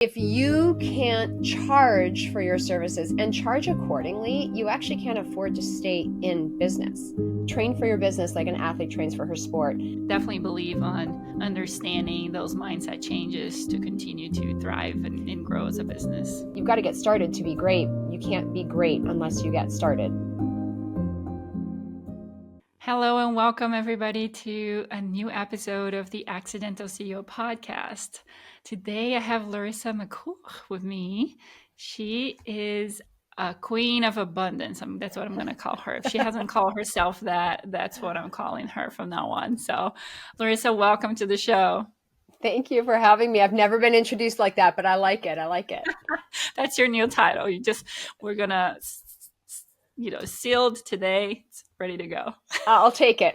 If you can't charge for your services and charge accordingly, you actually can't afford to stay in business. Train for your business like an athlete trains for her sport. Definitely believe on understanding those mindset changes to continue to thrive and grow as a business. You've got to get started to be great. You can't be great unless you get started. Hello and welcome everybody to a new episode of the Accidental CEO podcast. Today I have Larissa McCool with me. She is a queen of abundance. That's what I'm going to call her. If she hasn't called herself that, that's what I'm calling her from now on. So Larissa, welcome to the show. Thank you for having me. I've never been introduced like that, but I like it. That's your new title. We're going to, sealed today. It's ready to go. I'll take it.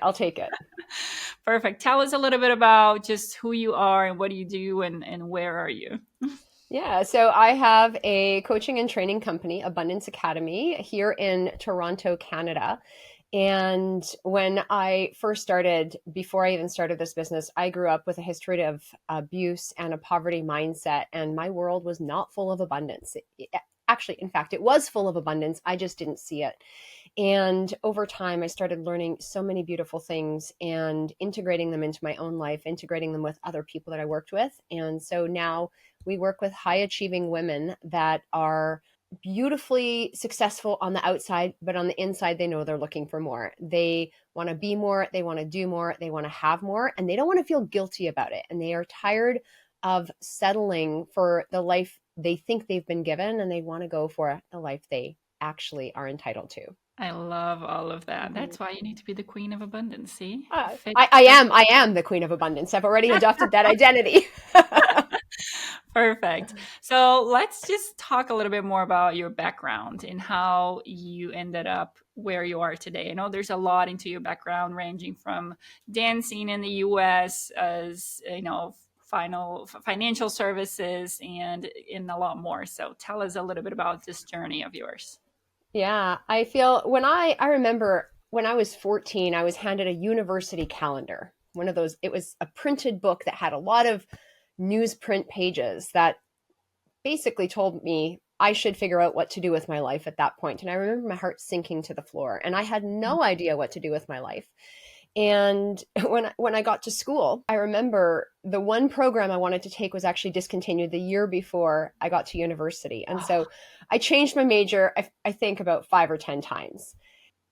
Perfect. Tell us a little bit about just who you are and what do you do and where are you? Yeah, so I have a coaching and training company, Abundance Academy, here in Toronto, Canada. And when I first started, before I even started this business, I grew up with a history of abuse and a poverty mindset, and my world was not full of abundance. Actually, in fact, it was full of abundance. I just didn't see it. And over time, I started learning so many beautiful things and integrating them into my own life, integrating them with other people that I worked with. And so now we work with high achieving women that are beautifully successful on the outside, but on the inside, they know they're looking for more. They want to be more, they want to do more, they want to have more, and they don't want to feel guilty about it. And they are tired of settling for the life they think they've been given, and they want to go for the life they actually are entitled to. I love all of that. That's why you need to be the queen of abundance. See, I am the queen of abundance. I've already adopted that identity. Perfect. So let's just talk a little bit more about your background and how you ended up where you are today. I know there's a lot into your background, ranging from dancing in the US, as financial services, and in a lot more. So tell us a little bit about this journey of yours. Yeah, I feel I remember when I was 14, I was handed a university calendar. One of those, it was a printed book that had a lot of newsprint pages that basically told me I should figure out what to do with my life at that point. And I remember my heart sinking to the floor, and I had no idea what to do with my life. And when I got to school, I remember the one program I wanted to take was actually discontinued the year before I got to university. And so I changed my major, I think about 5 or 10 times.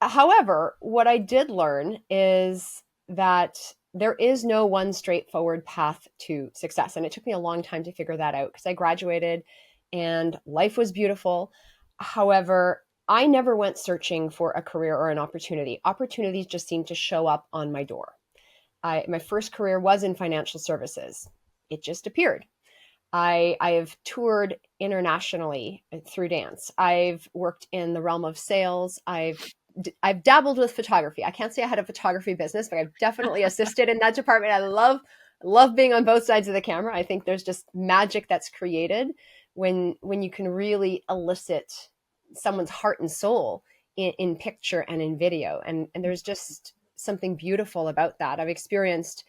However, what I did learn is that there is no one straightforward path to success. And it took me a long time to figure that out because I graduated and life was beautiful. However, I never went searching for a career or an opportunity. Opportunities just seemed to show up on my door. My first career was in financial services. It just appeared. I have toured internationally through dance. I've worked in the realm of sales. I've dabbled with photography. I can't say I had a photography business, but I've definitely assisted in that department. I love being on both sides of the camera. I think there's just magic that's created when you can really elicit someone's heart and soul in picture and in video. And there's just something beautiful about that. I've experienced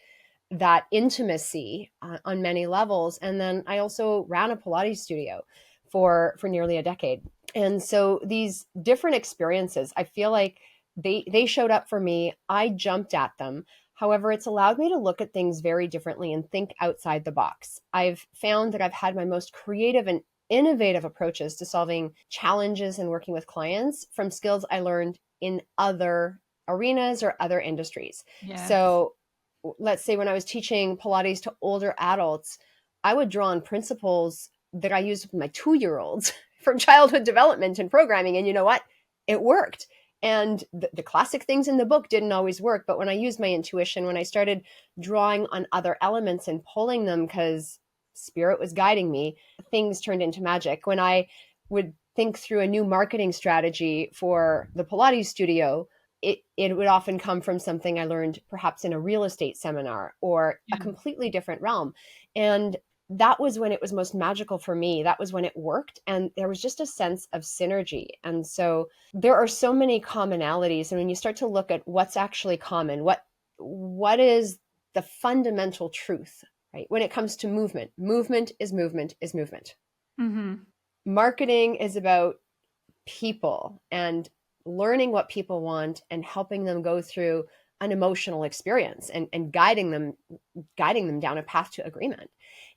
that intimacy on many levels. And then I also ran a Pilates studio for nearly a decade. And so these different experiences, I feel like they showed up for me. I jumped at them. However, it's allowed me to look at things very differently and think outside the box. I've found that I've had my most creative and innovative approaches to solving challenges and working with clients from skills I learned in other arenas or other industries. Yes. So let's say when I was teaching Pilates to older adults, I would draw on principles that I used with my 2-year-olds from childhood development and programming. And you know what? It worked. And the classic things in the book didn't always work. But when I used my intuition, when I started drawing on other elements and pulling them because spirit was guiding me, things turned into magic. When I would think through a new marketing strategy for the Pilates studio, it would often come from something I learned perhaps in a real estate seminar or a completely different realm. And that was when it was most magical for me. That was when it worked. And there was just a sense of synergy. And so there are so many commonalities. And when you start to look at what's actually common, what is the fundamental truth right? When it comes to movement, movement is movement is movement. Mm-hmm. Marketing is about people and learning what people want and helping them go through an emotional experience and guiding them down a path to agreement.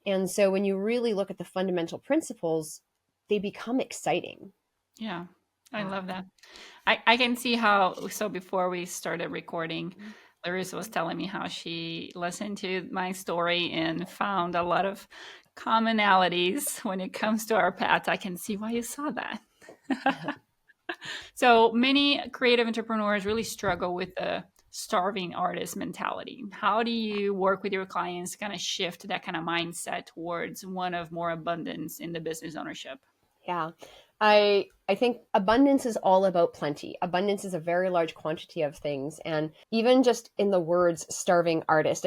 And so when you really look at the fundamental principles, they become exciting. Yeah, I Yeah. love that. I can see how. So before we started recording, Larissa was telling me how she listened to my story and found a lot of commonalities when it comes to our paths. I can see why you saw that. So many creative entrepreneurs really struggle with the starving artist mentality. How do you work with your clients to kind of shift that kind of mindset towards one of more abundance in the business ownership? Yeah. I think abundance is all about plenty. Abundance is a very large quantity of things. And even just in the words starving artist,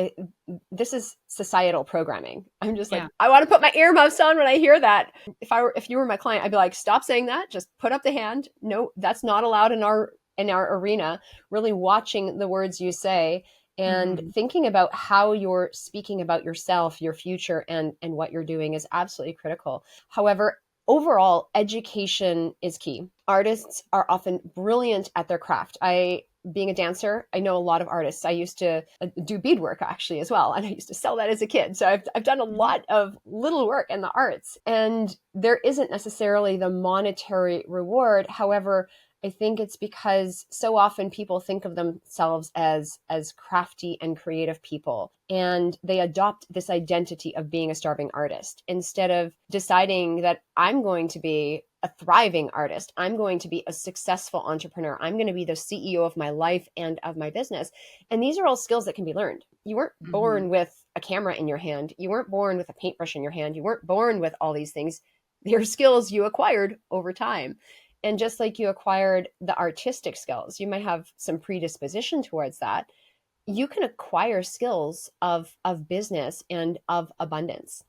this is societal programming. I'm just like, Yeah. I want to put my earmuffs on when I hear that. If you were my client, I'd be like, stop saying that. Just put up the hand. No, that's not allowed in our arena. Really watching the words you say and Mm-hmm. thinking about how you're speaking about yourself, your future, and what you're doing is absolutely critical. However, overall, education is key. Artists are often brilliant at their craft. Being a dancer, I know a lot of artists. I used to do beadwork actually as well, and I used to sell that as a kid. So I've done a lot of little work in the arts, and there isn't necessarily the monetary reward. However, I think it's because so often people think of themselves as crafty and creative people, and they adopt this identity of being a starving artist instead of deciding that I'm going to be a thriving artist. I'm going to be a successful entrepreneur. I'm going to be the CEO of my life and of my business. And these are all skills that can be learned. You weren't Mm-hmm. born with a camera in your hand. You weren't born with a paintbrush in your hand. You weren't born with all these things. They're skills you acquired over time. And just like you acquired the artistic skills, you might have some predisposition towards that. You can acquire skills of business and of abundance.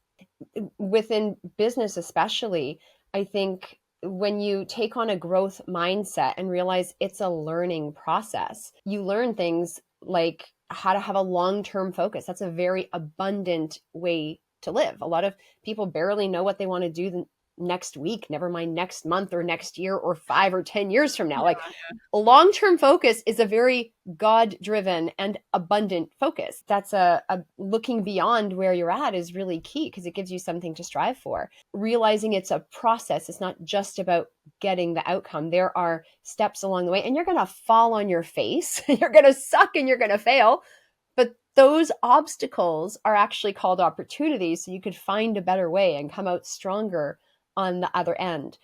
Within business especially, I think when you take on a growth mindset and realize it's a learning process, you learn things like how to have a long-term focus. That's a very abundant way to live. A lot of people barely know what they want to do next week, never mind next month or next year or 5 or 10 years from now. Like, a long-term focus is a very God-driven and abundant focus. That's a looking beyond where you're at is really key because it gives you something to strive for. Realizing it's a process. It's not just about getting the outcome. There are steps along the way, and you're going to fall on your face. You're going to suck and you're going to fail. But those obstacles are actually called opportunities, so you could find a better way and come out stronger on the other end.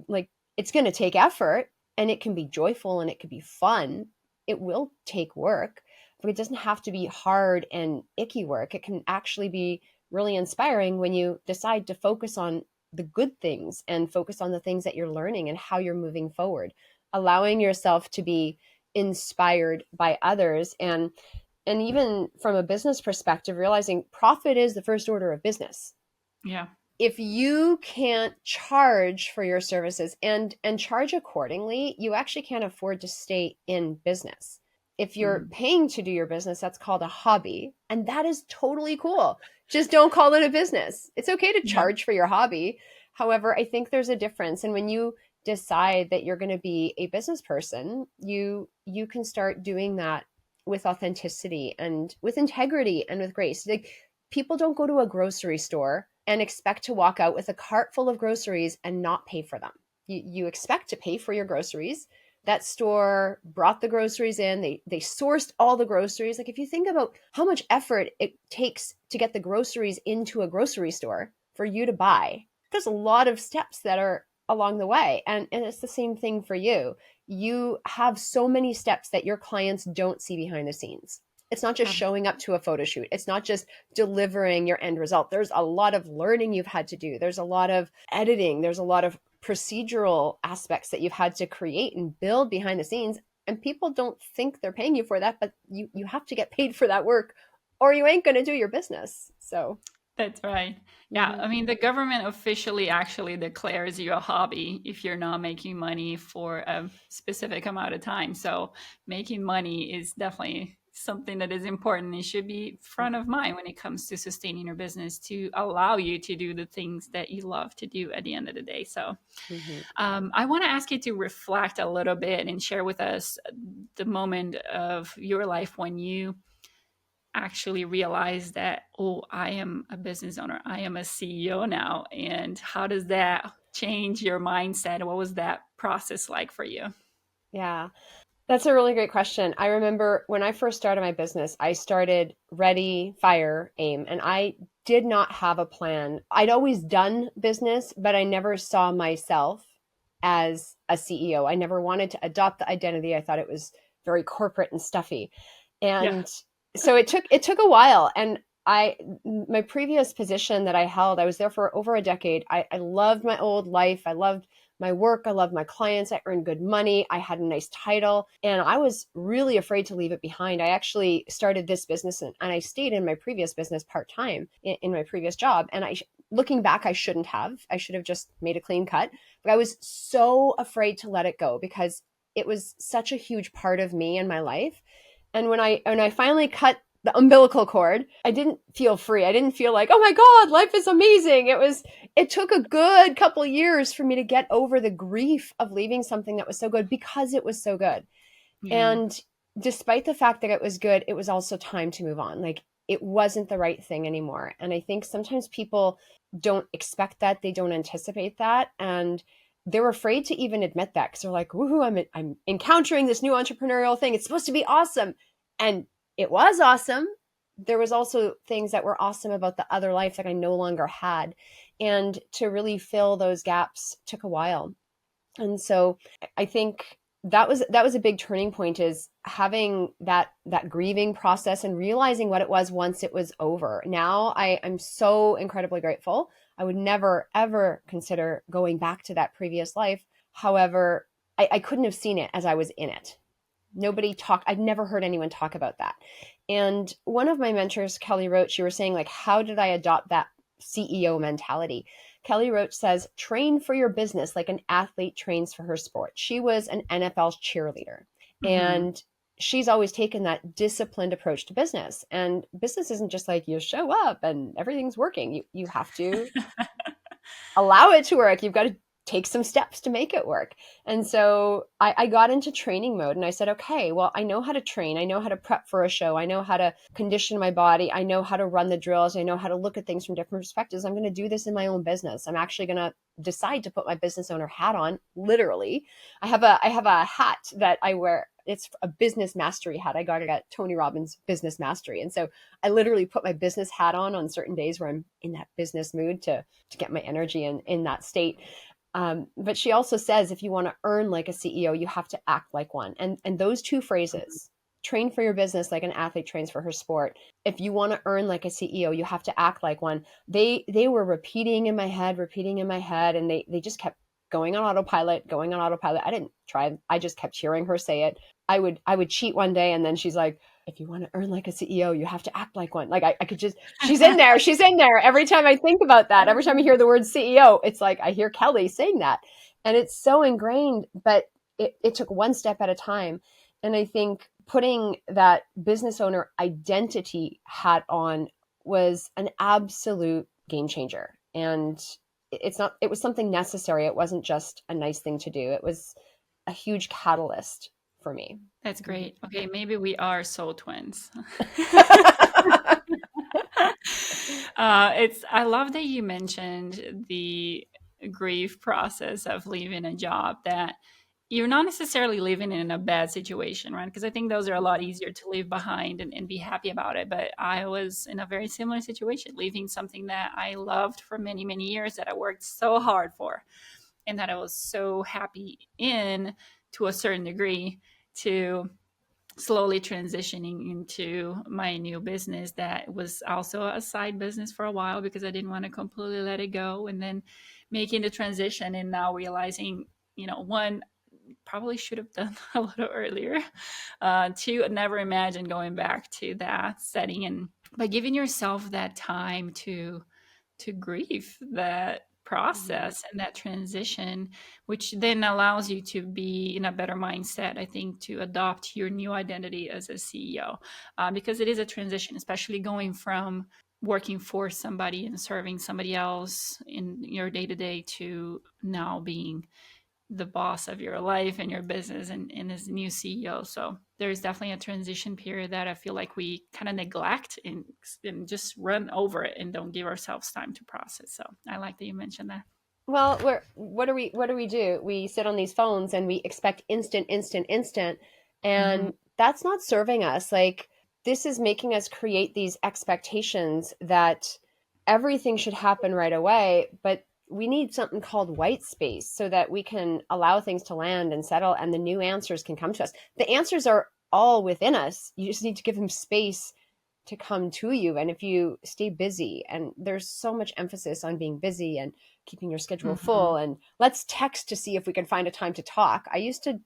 Like, it's going to take effort, and it can be joyful and it can be fun. It will take work, but it doesn't have to be hard and icky work. It can actually be really inspiring when you decide to focus on the good things and focus on the things that you're learning and how you're moving forward, allowing yourself to be inspired by others. And even from a business perspective, realizing profit is the first order of business. Yeah. If you can't charge for your services and charge accordingly, you actually can't afford to stay in business. If you're Mm-hmm. paying to do your business, that's called a hobby, and that is totally cool. Just don't call it a business. It's okay to Yeah. charge for your hobby. However, I think there's a difference, and when you decide that you're going to be a business person, you can start doing that with authenticity and with integrity and with grace. Like, people don't go to a grocery store and expect to walk out with a cart full of groceries and not pay for them. You expect to pay for your groceries. That store brought the groceries in. They sourced all the groceries. Like, if you think about how much effort it takes to get the groceries into a grocery store for you to buy, there's a lot of steps that are along the way. And it's the same thing for you. You have so many steps that your clients don't see behind the scenes. It's not just showing up to a photo shoot. It's not just delivering your end result. There's a lot of learning you've had to do. There's a lot of editing. There's a lot of procedural aspects that you've had to create and build behind the scenes. And people don't think they're paying you for that, but you have to get paid for that work or you ain't going to do your business. So, That's right. Yeah, mhm. I mean, the government officially actually declares you a hobby if you're not making money for a specific amount of time. So, making money is definitely something that is important. It should be front of mind when it comes to sustaining your business, to allow you to do the things that you love to do at the end of the day. So Mhm. I want to ask you to reflect a little bit and share with us the moment of your life when you actually realize that, oh, I am a business owner, I am a CEO now. And how does that change your mindset? What was that process like for you? Yeah. That's a really great question. I remember when I first started my business, I started ready, fire, aim, and I did not have a plan. I'd always done business, but I never saw myself as a CEO. I never wanted to adopt the identity. I thought it was very corporate and stuffy. Yeah. And so it took a while. And I my previous position that I held, I was there for over a decade. I loved my old life. I loved my work. I loved my clients. I earned good money. I had a nice title. And I was really afraid to leave it behind. I actually started this business and I stayed in my previous business part time in my previous job. And looking back, I shouldn't have. I should have just made a clean cut. But I was so afraid to let it go because it was such a huge part of me and my life. And when I finally cut the umbilical cord, I didn't feel free. I didn't feel like, oh my God, life is amazing. It took a good couple years for me to get over the grief of leaving something that was so good because it was so good. Yeah. And despite the fact that it was good, it was also time to move on. Like it wasn't the right thing anymore. And I think sometimes people don't expect that, they don't anticipate that. And they're afraid to even admit that because they're like, woohoo, I'm encountering this new entrepreneurial thing. It's supposed to be awesome. And it was awesome. There was also things that were awesome about the other life that I no longer had. And to really fill those gaps took a while. And so I think that was a big turning point, is having that grieving process and realizing what it was once it was over. Now I'm so incredibly grateful. I would never ever consider going back to that previous life. However, I couldn't have seen it as I was in it. I'd never heard anyone talk about that. And one of my mentors, Kelly Roach, you were saying, like, how did I adopt that CEO mentality? Kelly Roach says, train for your business like an athlete trains for her sport. She was an NFL cheerleader. Mm-hmm. And she's always taken that disciplined approach to business. And business isn't just like you show up and everything's working. You have to allow it to work. You've got to take some steps to make it work. And so I got into training mode and I said, okay, well, I know how to train. I know how to prep for a show. I know how to condition my body. I know how to run the drills. I know how to look at things from different perspectives. I'm going to do this in my own business. I'm actually going to decide to put my business owner hat on, literally. I have a hat that I wear. It's a business mastery hat. I got it at Tony Robbins Business Mastery. And so I literally put my business hat on certain days where I'm in that business mood to get my energy in that state. But she also says, if you want to earn like a CEO, you have to act like one. And those two phrases, train for your business like an athlete trains for her sport. If you want to earn like a CEO, you have to act like one. They were repeating in my head, and they just kept going on autopilot, going on autopilot. I didn't try. I just kept hearing her say it. I would cheat one day, and then she's like, if you want to earn like a CEO, you have to act like one. Like I could just, she's in there. She's in there. Every time I think about that, every time I hear the word CEO, it's like I hear Kelly saying that. And it's so ingrained, but it took one step at a time. And I think putting that business owner identity hat on was an absolute game changer. And it was something necessary. It wasn't just a nice thing to do. It was a huge catalyst for me. That's great. Okay, maybe we are soul twins. I love that you mentioned the grief process of leaving a job, that you're not necessarily living in a bad situation, right? Because I think those are a lot easier to leave behind and be happy about it. But I was in a very similar situation, leaving something that I loved for many, many years, that I worked so hard for, and that I was so happy in, to a certain degree, to slowly transitioning into my new business that was also a side business for a while, because I didn't want to completely let it go, and then making the transition and now realizing, one, probably should have done a little earlier. Two, never imagine going back to that setting, and by giving yourself that time to grieve that Mhm. process and that transition, which then allows you to be in a better mindset, I think, to adopt your new identity as a CEO. Because it is a transition, especially going from working for somebody and serving somebody else in your day to day to now being the boss of your life and your business and as new CEO. So there's definitely a transition period that I feel like we kind of neglect and just run over it and don't give ourselves time to process. So I like that you mentioned that. Well, what do we do? We sit on these phones and we expect instant, instant, instant, Mm-hmm. and that's not serving us. Like, this is making us create these expectations that everything should happen right away, but we need something called white space so that we can allow things to land and settle and the new answers can come to us. The answers are all within us. You just need to give them space to come to you. And if you stay busy, and there's so much emphasis on being busy and keeping your schedule Mm-hmm. full, and let's text to see if we can find a time to talk. I used to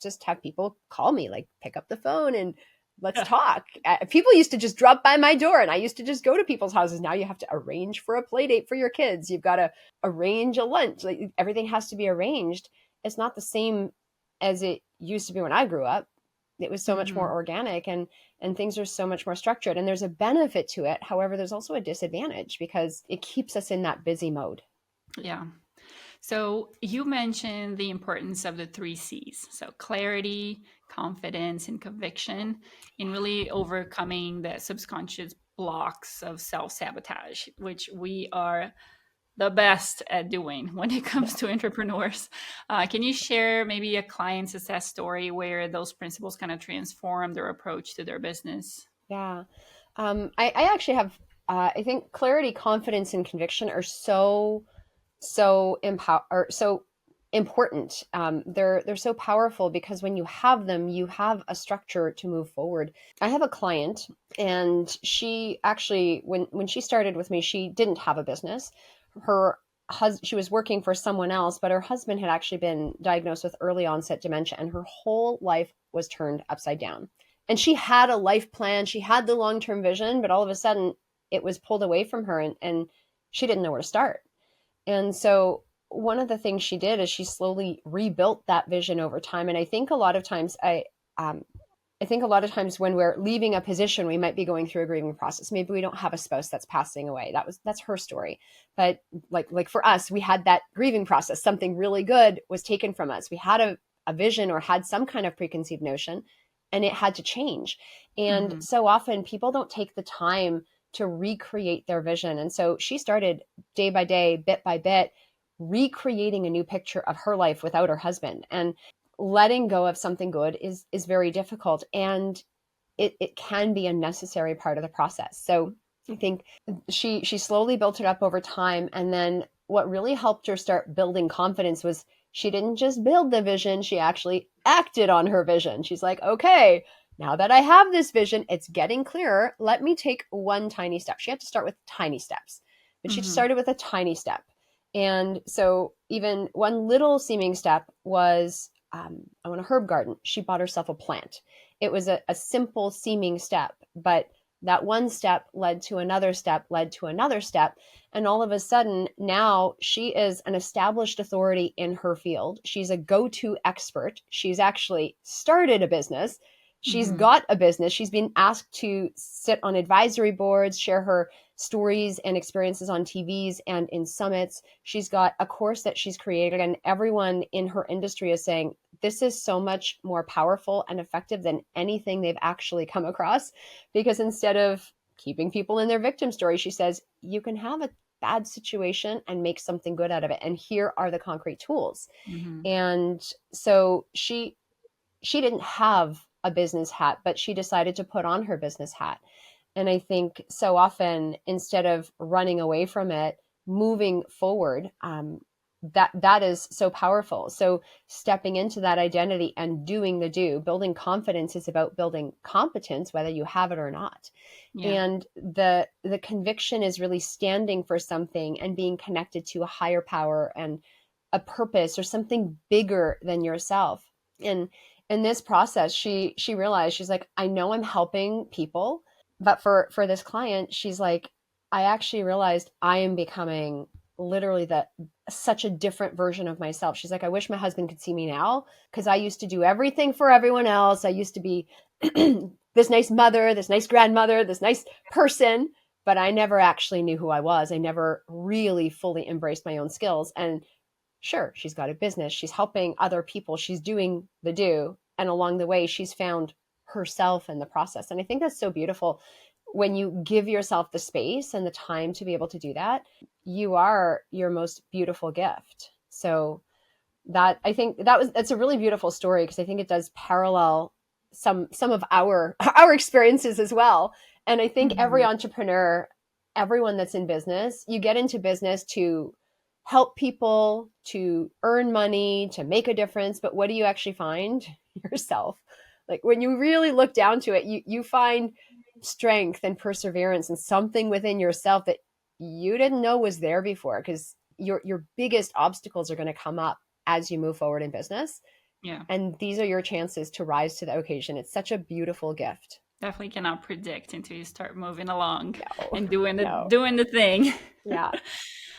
just have people call me, like, pick up the phone and let's Yeah. talk. People used to just drop by my door and I used to just go to people's houses. Now you have to arrange for a play date for your kids. You've got to arrange a lunch. Like, everything has to be arranged. It's not the same as it used to be when I grew up. It was so much more Mm-hmm. organic, and things are so much more structured, and there's a benefit to it. However, there's also a disadvantage because it keeps us in that busy mode. Yeah. So you mentioned the importance of the three C's. So clarity, confidence, and conviction in really overcoming the subconscious blocks of self-sabotage, which we are the best at doing when it comes Yeah. to entrepreneurs. Can you share maybe a client success story where those principles kind of transform their approach to their business? Yeah. I actually have, I think clarity, confidence, and conviction are so important. They're so powerful because when you have them, you have a structure to move forward. I have a client, and she actually, when she started with me, she didn't have a business. Her She was working for someone else, but her husband had actually been diagnosed with early onset dementia, and her whole life was turned upside down. And she had a life plan, she had the long term vision, but all of a sudden it was pulled away from her, and she didn't know where to start. And so one of the things she did is she slowly rebuilt that vision over time. And um, I think a lot of times when we're leaving a position, we might be going through a grieving process. Maybe we don't have a spouse that's passing away. That's her story. But like for us, we had that grieving process. Something really good was taken from us. We had a vision or had some kind of preconceived notion, and it had to change. And Mm-hmm. so often people don't take the time to recreate their vision. And so she started day by day, bit by bit, recreating a new picture of her life without her husband. And letting go of something good is very difficult, and it can be a necessary part of the process. So I think she slowly built it up over time, and then what really helped her start building confidence was she didn't just build the vision, she actually acted on her vision. She's like, okay, now that I have this vision, it's getting clearer, let me take one tiny step. She had to start with tiny steps, but she Mm-hmm. started with a tiny step. And so even one little seeming step was, I want a herb garden. She bought herself a plant. It was a simple seeming step, but that one step led to another step, led to another step. And all of a sudden, now she is an established authority in her field. She's a go to expert. She's actually started a business. She's Mm-hmm. got a business. She's been asked to sit on advisory boards, share her stories and experiences on TVs and in summits. She's got a course that she's created, and everyone in her industry is saying, this is so much more powerful and effective than anything they've actually come across. Because instead of keeping people in their victim story, she says, you can have a bad situation and make something good out of it. And here are the concrete tools. Mm-hmm. And so she didn't have a business hat, but she decided to put on her business hat. And I think so often, instead of running away from it, moving forward, that is so powerful. So stepping into that identity and doing the do, building confidence is about building competence, whether you have it or not. Yeah. And the conviction is really standing for something and being connected to a higher power and a purpose or something bigger than yourself. And in this process, she realized, she's like, I know I'm helping people, but for this client, she's like, I actually realized I am becoming literally such a different version of myself. She's like, I wish my husband could see me now because I used to do everything for everyone else. I used to be this nice mother, this nice grandmother, this nice person, but I never actually knew who I was. I never really fully embraced my own skills. And sure, she's got a business, she's helping other people, she's doing the do. And along the way, she's found herself in the process. And I think that's so beautiful. When you give yourself the space and the time to be able to do that, you are your most beautiful gift. So that, I think that's a really beautiful story, because I think it does parallel some of our experiences as well. And I think every Mhm. entrepreneur, everyone that's in business, you get into business to help people, to earn money, to make a difference. But what do you actually find? Yourself. Like when you really look down to it, you find strength and perseverance and something within yourself that you didn't know was there before, because your biggest obstacles are going to come up as you move forward in business. Yeah, And these are your chances to rise to the occasion. It's such a beautiful gift. definitely cannot predict until you start moving along No, and doing the no. doing the thing. Yeah.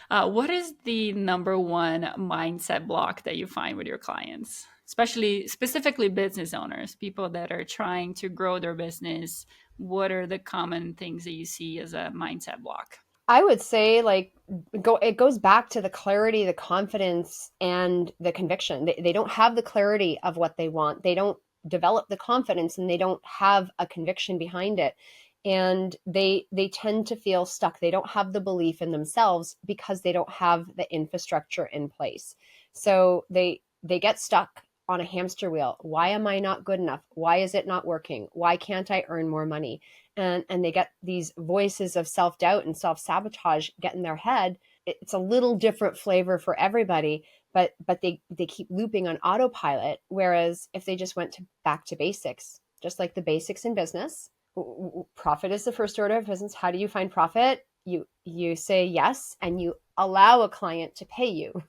What is the number one mindset block that you find with your clients, especially specifically business owners, people that are trying to grow their business? What are the common things that you see as a mindset block? I would say like it goes back to the clarity, the confidence, and the conviction. They don't have the clarity of what they want. They don't develop the confidence, and they don't have a conviction behind it. And they tend to feel stuck. They don't have the belief in themselves because they don't have the infrastructure in place. So they get stuck on a hamster wheel. Why am I not good enough? Why is it not working? Why can't I earn more money? And they get these voices of self-doubt and self-sabotage get in their head. It's a little different flavor for everybody, but they keep looping on autopilot. Whereas if they just went back to basics, just like the basics in business, profit is the first order of business. How do you find profit? You say yes, and you allow a client to pay you.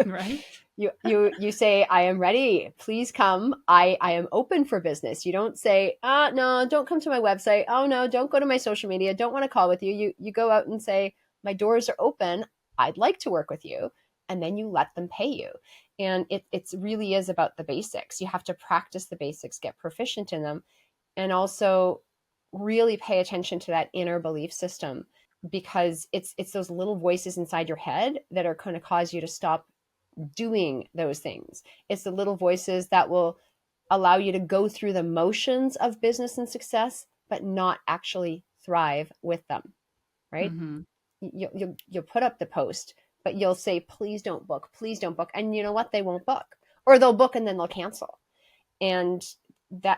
Right? You say, I am ready, please come. I am open for business. You don't say, no, don't come to my website. Oh no, don't go to my social media, don't want to call with you. You go out and say, my doors are open, I'd like to work with you. And then you let them pay you. And it really is about the basics. You have to practice the basics, get proficient in them, and also really pay attention to that inner belief system, because it's those little voices inside your head that are going to cause you to stop doing those things. It's the little voices that will allow you to go through the motions of business and success, but not actually thrive with them, right? Hmm. You'll put up the post, but you'll say, please don't book. And you know what? They won't book, or they'll book and then they'll cancel. And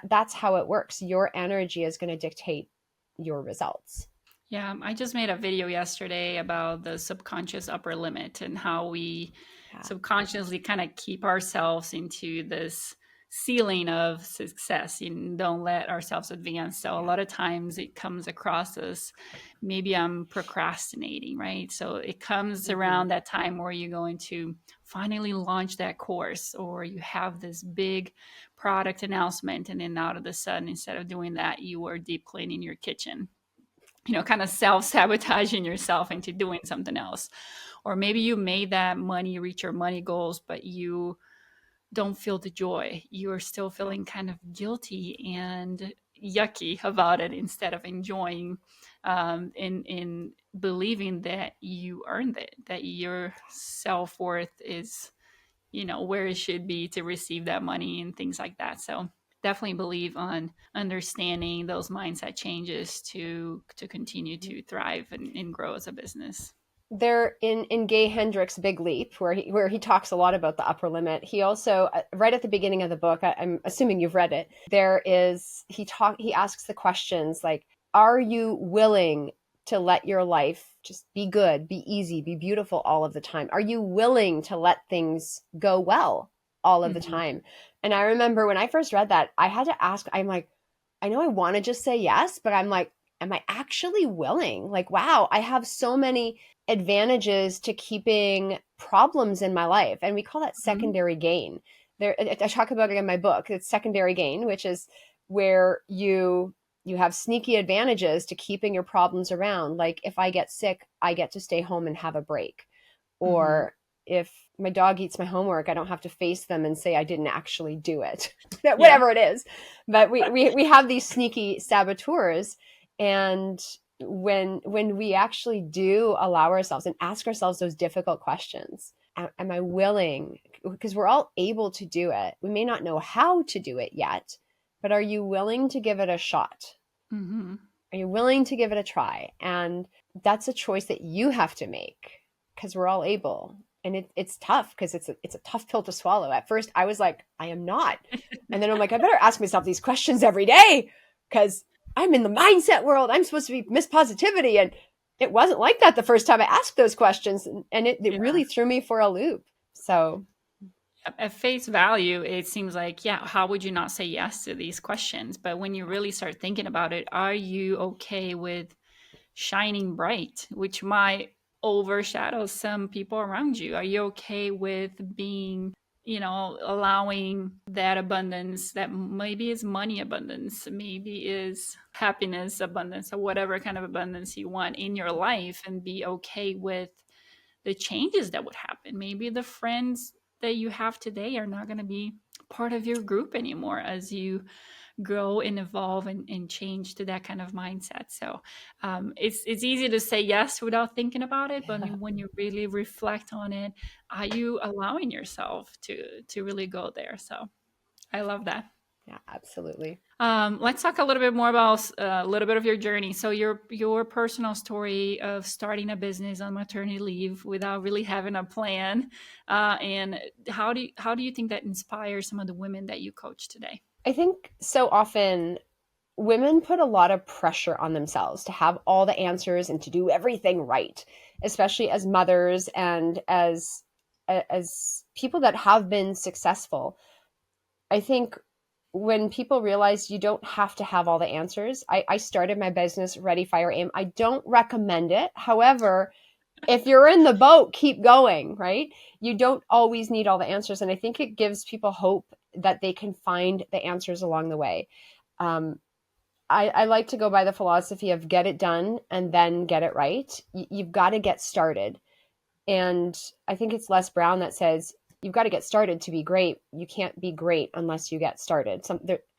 that's how it works. Your energy is going to dictate your results. Yeah, I just made a video yesterday about the subconscious upper limit and how we Yeah. subconsciously kind of keep ourselves into this ceiling of success and don't let ourselves advance. So a Yeah. lot of times it comes across as maybe I'm procrastinating, right? So it comes Mm-hmm. around that time where you're going to finally launch that course, or you have this big product announcement, and then out of the sudden, instead of doing that, you are deep cleaning your kitchen, kind of self-sabotaging yourself into doing something else. Or maybe you made that money, reach your money goals, but you don't feel the joy. You're still Yeah. feeling kind of guilty and yucky about it, instead of enjoying, in believing that you earned it, that your self-worth is, where it should be to receive that money and things like that. So definitely believe on understanding those mindset changes to continue to thrive and grow as a business. There in Gay Hendricks' Big Leap, where he talks a lot about the upper limit. He also, right at the beginning of the book, I'm assuming you've read it. There is he asks the questions like, are you willing to let your life just be good, be easy, be beautiful all of the time? Are you willing to let things go well all of the Hmm. time? And I remember when I first read that, I had to ask. I'm like, I know I want to just say yes, but I'm like, am I actually willing? Like, wow, I have so many advantages to keeping problems in my life. And we call that Hmm. secondary gain. There, I talk about it in my book. It's secondary gain, which is where you have sneaky advantages to keeping your problems around. Like if I get sick, I get to stay home and have a break. Mm-hmm. Or if my dog eats my homework, I don't have to face them and say I didn't actually do it. Yeah. Whatever it is. But we have these sneaky saboteurs. And when we actually do allow ourselves and ask ourselves those difficult questions, am I willing? Because we're all able to do it. We may not know how to do it yet, but are you willing to give it a shot? Mm-hmm. Are you willing to give it a try? And that's a choice that you have to make, because we're all able. And it's tough, because it's a tough pill to swallow. At first, I was like, I am not. And then I'm like, I better ask myself these questions every day, because I'm in the mindset world. I'm supposed to be Miss Positivity. And it wasn't like that the first time I asked those questions. And it Yeah. really threw me for a loop. So, At face value, it seems like, yeah, how would you not say yes to these questions? But when you really start thinking about it, are you okay with shining bright, which might overshadow some people around you? Are you okay with being, allowing that abundance that maybe is money abundance, maybe is happiness abundance, or whatever kind of abundance you want in your life, and be okay with the changes that would happen? Maybe the friends that you have today are not going to be part of your group anymore as you grow and evolve and change to that kind of mindset. So it's easy to say yes without thinking about it, but I mean, when you really reflect on it, are you allowing yourself to really go there? So I love that. yeah, absolutely. Let's talk a little bit more about a little bit of your journey. So your personal story of starting a business on maternity leave without really having a plan, and how do you think that inspires some of the women that you coach today? I think so often women put a lot of pressure on themselves to have all the answers and to do everything right, especially as mothers and as people that have been successful. I think when people realize you don't have to have all the answers, I started my business Ready Fire Aim. I don't recommend it. However, if you're in the boat, keep going, right? You don't always need all the answers. And I think it gives people hope that they can find the answers along the way. Um, I like to go by the philosophy of get it done and then get it right. You've got to get started. And I think it's Les Brown that says, you've got to get started to be great. You can't be great unless you get started.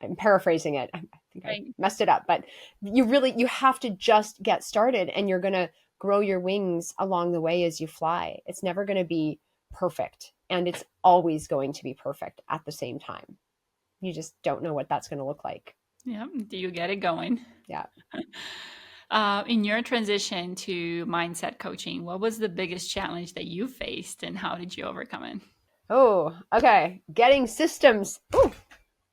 I'm paraphrasing it. I think I Right. messed it up, but you have to just get started, and you're going to grow your wings along the way as you fly. It's never going to be perfect, and it's always going to be perfect at the same time. You just don't know what that's going to look like. Yeah. Do you get it going? Yeah. In your transition to mindset coaching, what was the biggest challenge that you faced, and how did you overcome it? Oh, okay. Getting systems. Oh,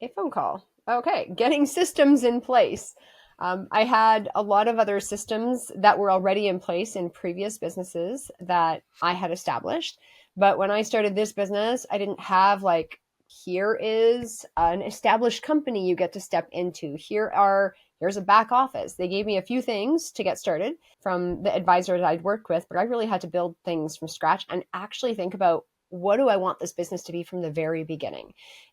a phone call. Okay. Getting systems in place. I had a lot of other systems that were already in place in previous businesses that I had established. But when I started this business, I didn't have like, here is an established company you get to step into. Here's a back office. They gave me a few things to get started from the advisors I'd worked with, but I really had to build things from scratch and actually think about, what do I want this business to be from the very beginning?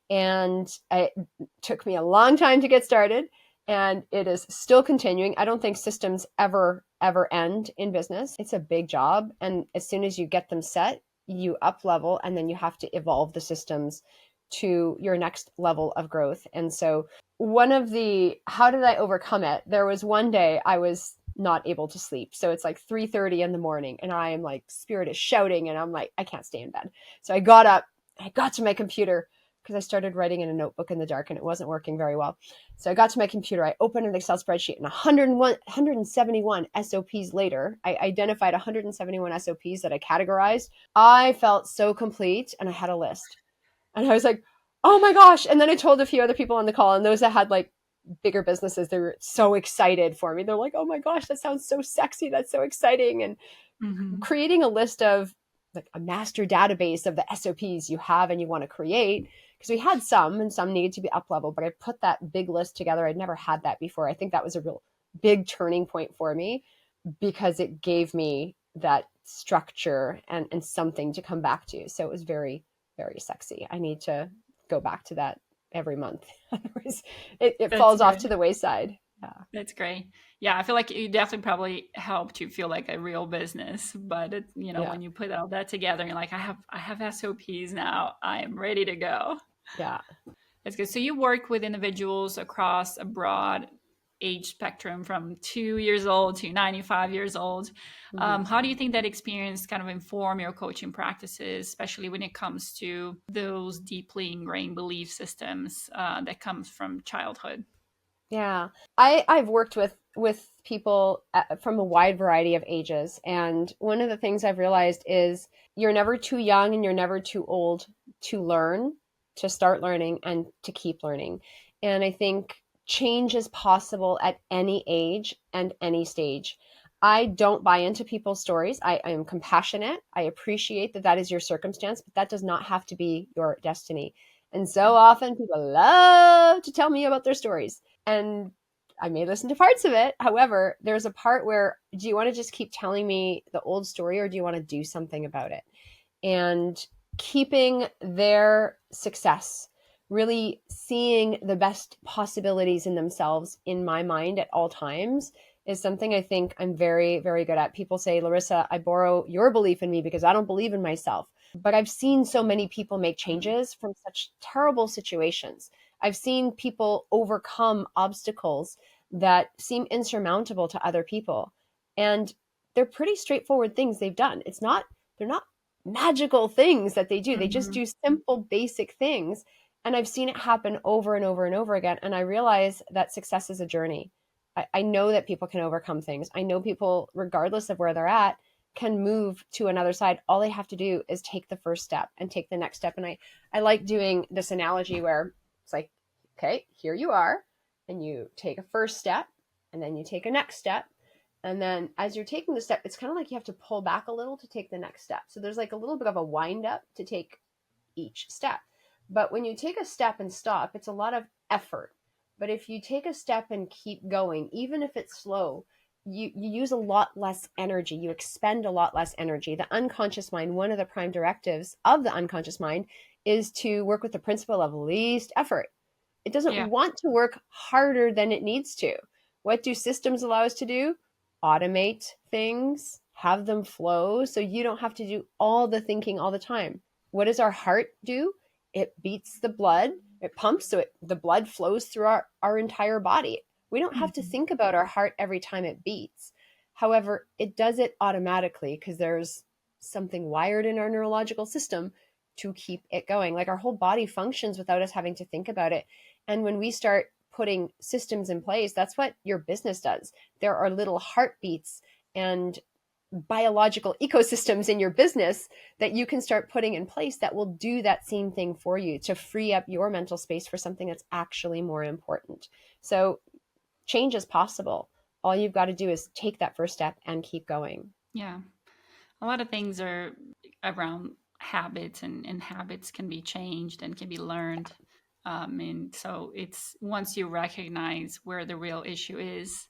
And it took me a long time to get started, and it is still continuing. I don't think systems ever end in business. It's a big job, and as soon as you get them set, you up level, and then you have to evolve the systems to your next level of growth. And so how did I overcome it? There was one day I was not able to sleep. So it's like 3:30 in the morning, and I am like, spirit is shouting, and I'm like, I can't stay in bed. So I got up, I got to my computer, because I started writing in a notebook in the dark and it wasn't working very well. So I got to my computer, I opened an Excel spreadsheet, and 171 SOPs later, I identified 171 SOPs that I categorized. I felt so complete, and I had a list. And I was like, oh my gosh. And then I told a few other people on the call, and those that had like bigger businesses, they were so excited for me. They're like, oh my gosh, that sounds so sexy. That's so exciting. And Mm-hmm. creating a list of like a master database of the SOPs you have and you want to create, because we had some and some needed to be up level, but I put that big list together. I'd never had that before. I think that was a real big turning point for me, because it gave me that structure and something to come back to. So it was very, very sexy. I need to go back to that every month. Otherwise, it That's falls off great. to the wayside. Yeah. That's great. Yeah, I feel like it definitely probably helped you feel like a real business. But it, Yeah. when you put all that together, you're like, I have SOPs now. I am ready to go. Yeah. That's good. So you work with individuals across a broad age spectrum from 2 years old to 95 years old. Hmm. How do you think that experience kind of inform your coaching practices, especially when it comes to those deeply ingrained belief systems that comes from childhood? Yeah. I've worked with people from a wide variety of ages, and one of the things I've realized is you're never too young and you're never too old to learn, to start learning and to keep learning. And I think change is possible at any age and any stage. I don't buy into people's stories. I am compassionate. I appreciate that that is your circumstance, but that does not have to be your destiny. And so often people love to tell me about their stories, and I may listen to parts of it. However, there's a part where, do you want to just keep telling me the old story, or do you want to do something about it? And keeping their success, really seeing the best possibilities in themselves in my mind at all times, is something I think I'm very, very good at. People say, Larissa, I borrow your belief in me because I don't believe in myself. But I've seen so many people make changes from such terrible situations. I've seen people overcome obstacles that seem insurmountable to other people. And they're pretty straightforward things they've done. They're not magical things that they do. They just Mhm. do simple, basic things. And I've seen it happen over and over and over again. And I realize that success is a journey. I know that people can overcome things. I know people, regardless of where they're at, can move to another side. All they have to do is take the first step and take the next step. And I like doing this analogy where it's like, okay, here you are, and you take a first step, and then you take a next step, and then as you're taking the step, it's kind of like you have to pull back a little to take the next step. So there's like a little bit of a wind up to take each step. But when you take a step and stop, it's a lot of effort. But if you take a step and keep going, even if it's slow, you use a lot less energy. You expend a lot less energy. The unconscious mind, one of the prime directives of the unconscious mind, is to work with the principle of least effort. It doesn't Yeah. want to work harder than it needs to. What do systems allow us to do? Automate things, have them flow so you don't have to do all the thinking all the time. What does our heart do? It beats the blood, it pumps so the blood flows through our entire body. We don't have to Mhm. think about our heart every time it beats. However, it does it automatically because there's something wired in our neurological system to keep it going. Like our whole body functions without us having to think about it. And when we start putting systems in place, that's what your business does. There are little heartbeats and biological ecosystems in your business that you can start putting in place that will do that same thing for you to free up your mental space for something that's actually more important. So change is possible. All you've got to do is take that first step and keep going. Yeah. A lot of things are around habits, and habits can be changed and can be learned. And so it's once you recognize where the real issue is,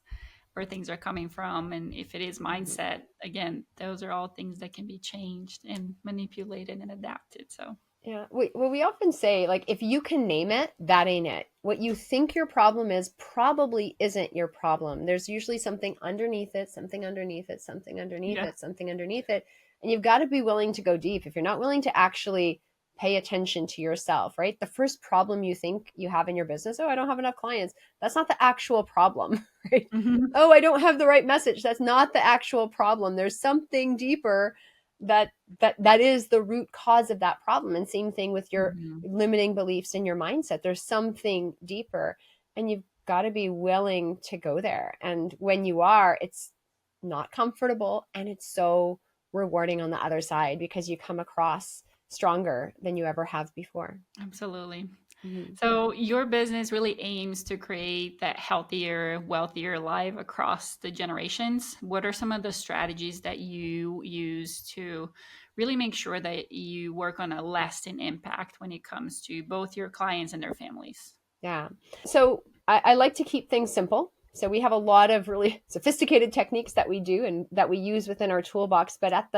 where things are coming from, and if it is Mhm. mindset, again, those are all things that can be changed and manipulated and adapted. So, Yeah. We often say, like, if you can name it, that ain't it. What you think your problem is probably isn't your problem. There's usually something underneath it, something underneath it, something underneath yeah. it, something underneath it. And you've got to be willing to go deep. If you're not willing to actually pay attention to yourself, right? The first problem you think you have in your business, oh, I don't have enough clients. That's not the actual problem, right? Hmm. Oh, I don't have the right message. That's not the actual problem. There's something deeper that that is the root cause of that problem. And same thing with your Hmm. limiting beliefs in your mindset. There's something deeper, and you've got to be willing to go there. And when you are, it's not comfortable, and it's so rewarding on the other side because you come across stronger than you ever have before. Absolutely. Mhm. So, your business really aims to create that healthier, wealthier life across the generations. What are some of the strategies that you use to really make sure that you work on a lasting impact when it comes to both your clients and their families? Yeah. So I like to keep things simple. So we have a lot of really sophisticated techniques that we do and that we use within our toolbox. But at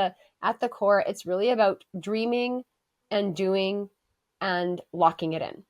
the core, it's really about dreaming and doing and locking it in.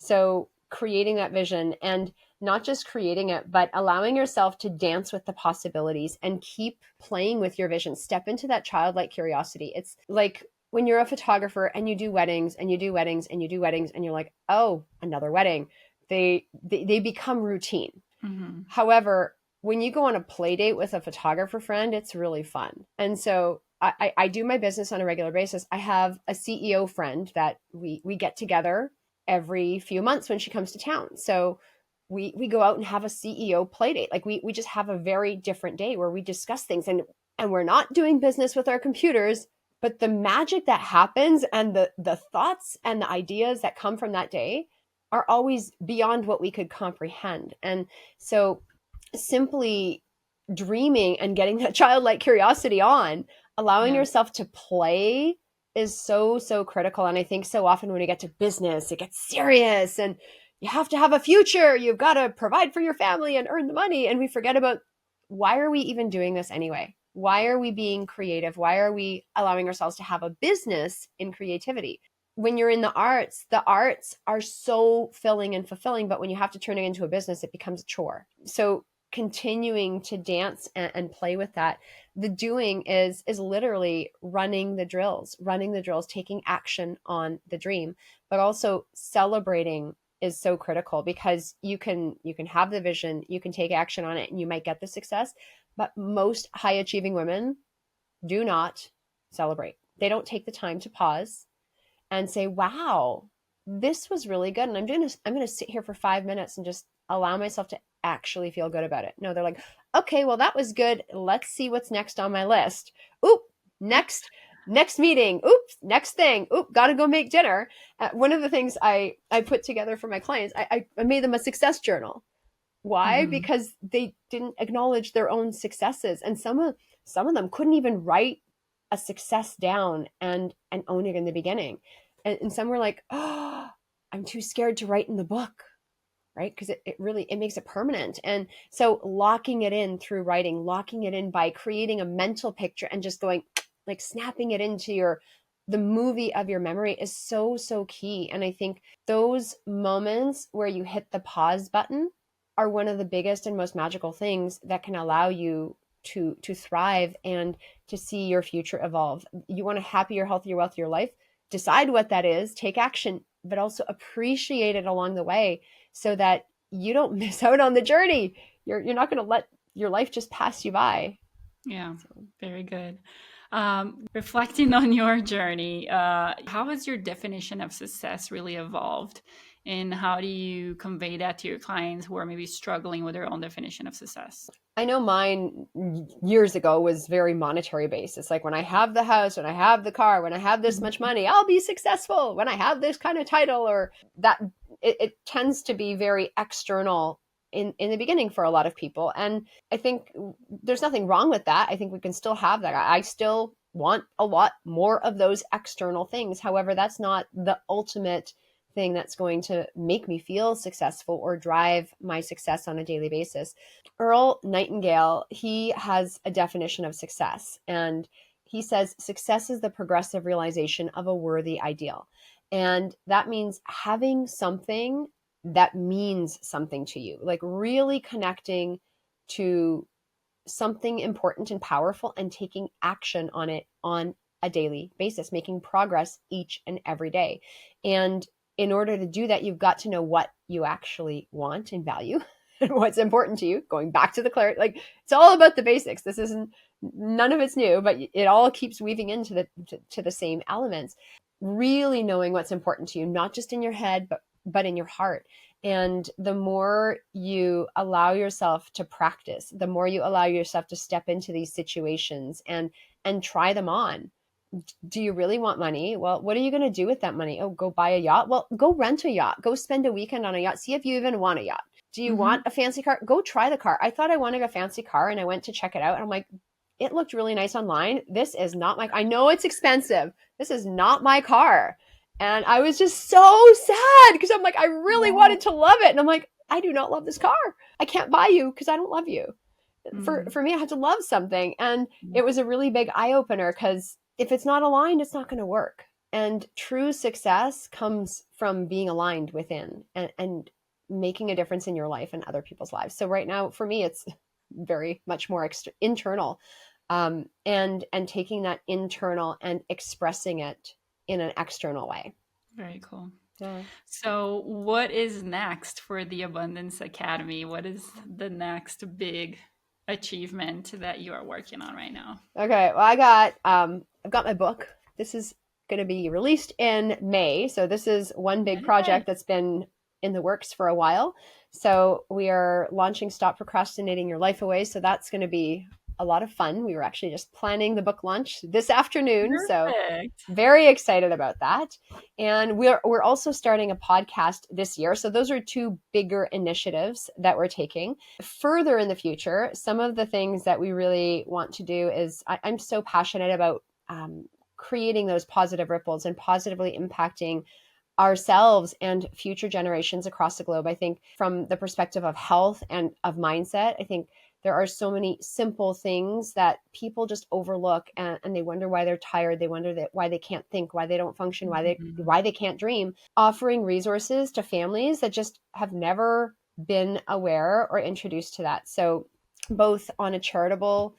So creating that vision. And not just creating it, but allowing yourself to dance with the possibilities and keep playing with your vision. Step into that childlike curiosity. It's like when you're a photographer and you do weddings and you do weddings and you do weddings and you're like, oh, another wedding. They become routine. Mm-hmm. However, when you go on a play date with a photographer friend, it's really fun. And so I do my business on a regular basis. I have a CEO friend that we get together every few months when she comes to town. So we go out and have a CEO play date. Like we just have a very different day where we discuss things, and we're not doing business with our computers, but the magic that happens and the thoughts and the ideas that come from that day are always beyond what we could comprehend. And so simply dreaming and getting that childlike curiosity on, allowing Yeah. yourself to play is so, so critical. And I think so often when we get to business, it gets serious and you have to have a future. You've got to provide for your family and earn the money. And we forget about, why are we even doing this anyway? Why are we being creative? Why are we allowing ourselves to have a business in creativity? When you're in the arts are so filling and fulfilling, but when you have to turn it into a business, it becomes a chore. So continuing to dance and play with that, the doing is literally running the drills, taking action on the dream, but also celebrating is so critical, because you can have the vision, you can take action on it, and you might get the success, but most high achieving women do not celebrate. They don't take the time to pause and say, wow, this was really good. And I'm gonna sit here for 5 minutes and just allow myself to actually feel good about it. No, they're like, okay, well, that was good. Let's see what's next on my list. Oop, next meeting. Oops, next thing. Oop, gotta go make dinner. One of the things I put together for my clients, I made them a success journal. Why? Mm-hmm. Because they didn't acknowledge their own successes, and some of them couldn't even write a success down and own it in the beginning, and some were like, oh, I'm too scared to write in the book, right? Because it really, it makes it permanent. And so locking it in through writing, locking it in by creating a mental picture and just going, like, snapping it into the movie of your memory is so, so key. And I think those moments where you hit the pause button are one of the biggest and most magical things that can allow you to thrive and to see your future evolve. You want a happier, healthier, wealthier life? Decide what that is, take action, but also appreciate it along the way, so that you don't miss out on the journey. You're not going to let your life just pass you by. Yeah, So, very good. Reflecting on your journey, how has your definition of success really evolved? And how do you convey that to your clients who are maybe struggling with their own definition of success? I know mine years ago was very monetary based. It's like, when I have the house, when I have the car, when I have this much money, I'll be successful. When I have this kind of title, or that, it tends to be very external in the beginning for a lot of people. And I think there's nothing wrong with that. I think we can still have that. I still want a lot more of those external things. However, that's not the ultimate thing that's going to make me feel successful or drive my success on a daily basis. Earl Nightingale, he has a definition of success, and he says success is the progressive realization of a worthy ideal. And that means having something that means something to you, like really connecting to something important and powerful and taking action on it on a daily basis, making progress each and every day. And in order to do that, you've got to know what you actually want and value and what's important to you. Going back to the clarity, like, it's all about the basics. This isn't, none of it's new, but it all keeps weaving into to the same elements. Really knowing what's important to you, not just in your head, but in your heart. And the more you allow yourself to practice, the more you allow yourself to step into these situations and try them on. Do you really want money? Well, what are you going to do with that money? Oh, go buy a yacht? Well, go rent a yacht. Go spend a weekend on a yacht. See if you even want a yacht. Do you Mm-hmm. want a fancy car? Go try the car. I thought I wanted a fancy car, and I went to check it out, and I'm like, it looked really nice online. This is not my, I know it's expensive. This is not my car. And I was just so sad, because I'm like, I really Yeah. wanted to love it. And I'm like, I do not love this car. I can't buy you because I don't love you. Mm. For me, I had to love something. And it was a really big eye opener, because if it's not aligned, it's not going to work. And true success comes from being aligned within and making a difference in your life and other people's lives. So right now, for me, it's very much more internal, and taking that internal and expressing it in an external way. Very cool. Yeah. So, what is next for the Abundance Academy? What is the next big achievement that you are working on right now? Okay. Well, I've got my book. This is going to be released in May. So this is one big Yay. project that's been in the works for a while. So we are launching Stop Procrastinating Your Life Away. So that's going to be a lot of fun. We were actually just planning the book launch this afternoon. So Perfect. very excited about that. And we're also starting a podcast this year. So those are two bigger initiatives that we're taking. Further in the future, some of the things that we really want to do is I'm so passionate about creating those positive ripples and positively impacting ourselves and future generations across the globe. I think from the perspective of health and of mindset, I think there are so many simple things that people just overlook, and they wonder why they're tired. They wonder why they can't think, why they don't function, Mhm. why they can't dream. Offering resources to families that just have never been aware or introduced to that. So both from a charitable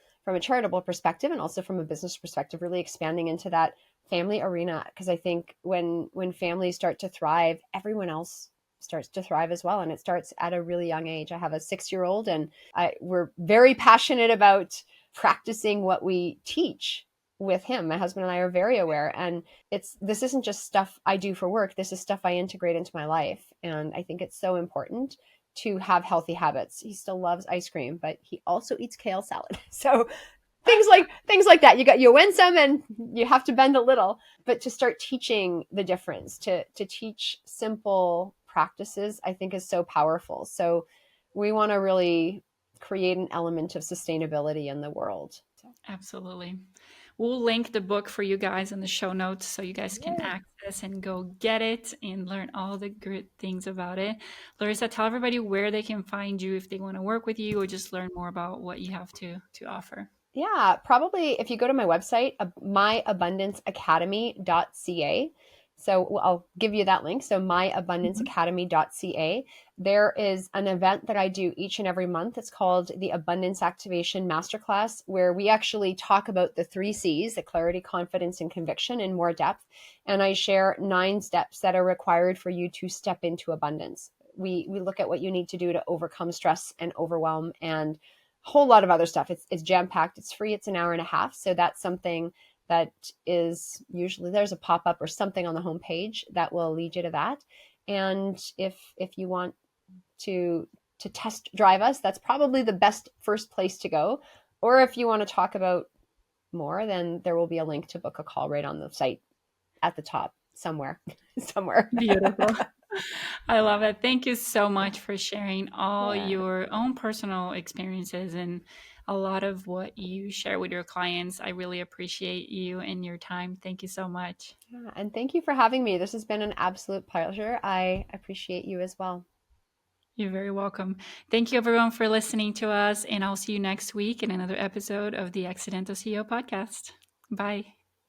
perspective and also from a business perspective, really expanding into that family arena, because I think when families start to thrive, everyone else starts to thrive as well, and it starts at a really young age. I have a 6-year-old, and we're very passionate about practicing what we teach with him. My husband and I are very aware, and this isn't just stuff I do for work. This is stuff I integrate into my life, and I think it's so important to have healthy habits. He still loves ice cream, but he also eats kale salad. So things like that. You win some and you have to bend a little, but to start teaching the difference, to teach simple practices, I think is so powerful. So we want to really create an element of sustainability in the world. So, Absolutely. We'll link the book for you guys in the show notes so you guys can yay. access and go get it and learn all the good things about it. Larissa, tell everybody where they can find you if they want to work with you or just learn more about what you have to offer. Yeah, probably if you go to my website, myabundanceacademy.ca. So I'll give you that link. So Mhm. myabundanceacademy.ca. There is an event that I do each and every month. It's called the Abundance Activation Masterclass, where we actually talk about the 3 C's, the clarity, confidence, and conviction, in more depth. And I share 9 steps that are required for you to step into abundance. We look at what you need to do to overcome stress and overwhelm and whole lot of other stuff. It's jam packed. It's free. It's an hour and a half. So that's something that is usually, there's a pop up or something on the homepage that will lead you to that. And if you want to test drive us, that's probably the best first place to go. Or if you want to talk about more, then there will be a link to book a call right on the site at the top somewhere. Somewhere. Beautiful. I love it. Thank you so much for sharing all Yeah. your own personal experiences and a lot of what you share with your clients. I really appreciate you and your time. Thank you so much. Yeah. And thank you for having me. This has been an absolute pleasure. I appreciate you as well. You're very welcome. Thank you, everyone, for listening to us. And I'll see you next week in another episode of the Accidental CEO podcast. Bye.